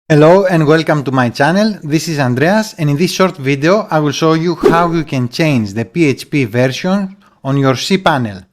Hello and welcome to my channel. This is Andreas, and in this short video I will show you how you can change the PHP version on your cPanel.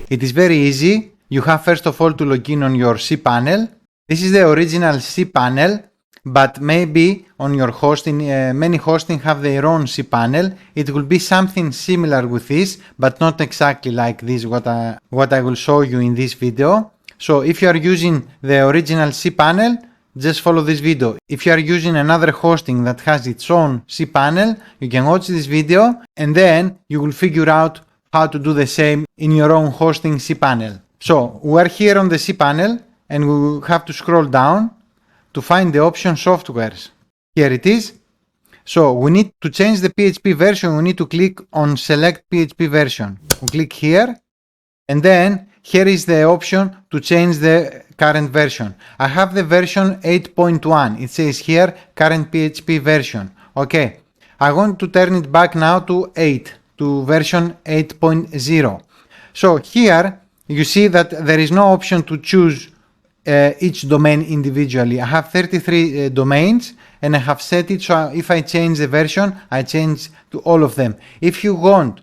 It is very easy. You have first of all to log in on your cPanel. This is the original cPanel, but maybe on your hosting, many hosting have their own cPanel. It will be something similar with this, but not exactly like this what I will show you in this video. So if you are using the original cPanel, just follow this video. If you are using another hosting that has its own cPanel, you can watch this video and then you will figure out how to do the same in your own hosting cPanel. So we're here on the cPanel and we will have to scroll down to find the option softwares. Here it is. So we need to change the PHP version. We need to click on select PHP version. We click here and then here is the option to change the current version. I have the version 8.1. It says here current PHP version. Okay, I want to turn it back now to 8, to version 8.0. So here you see that there is no option to choose each domain individually. I have 33 domains and I have set it so if I change the version, I change to all of them. If you want,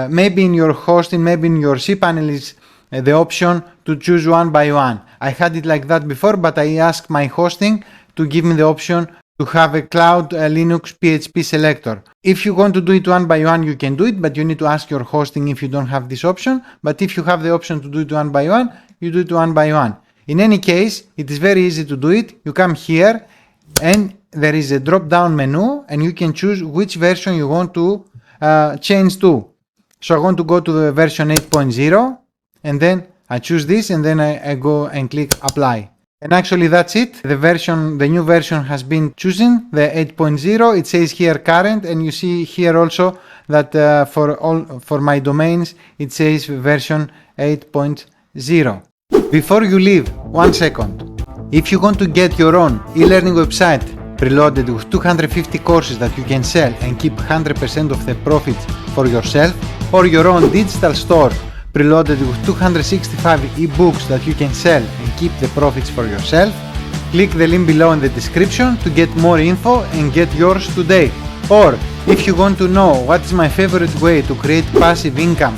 maybe in your hosting, maybe in your cPanel is the option to choose one by one. I had it like that before, but I asked my hosting to give me the option to have a cloud Linux PHP selector. If you want to do it one by one, you can do it, but you need to ask your hosting if you don't have this option. But if you have the option to do it one by one, you do it one by one. In any case, it is very easy to do it. You come here and there is a drop down menu and you can choose which version you want to change to. So I want to go to the version 8.0. And then I choose this and then I go and click apply. And actually that's it. The new version has been chosen, the 8.0. It says here current and you see here also that for my domains it says version 8.0. Before you leave, 1 second. If you want to get your own e-learning website preloaded with 250 courses that you can sell and keep 100% of the profits for yourself, or your own digital store preloaded with 265 ebooks that you can sell and keep the profits for yourself, click the link below in the description to get more info and get yours today. Or if you want to know what is my favorite way to create passive income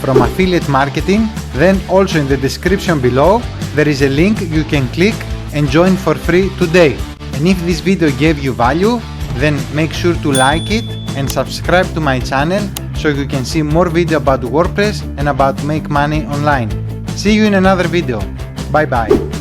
from affiliate marketing, then also in the description below there is a link you can click and join for free today. And if this video gave you value, then make sure to like it and subscribe to my channel so you can see more video about WordPress and about make money online. See you in another video. Bye bye.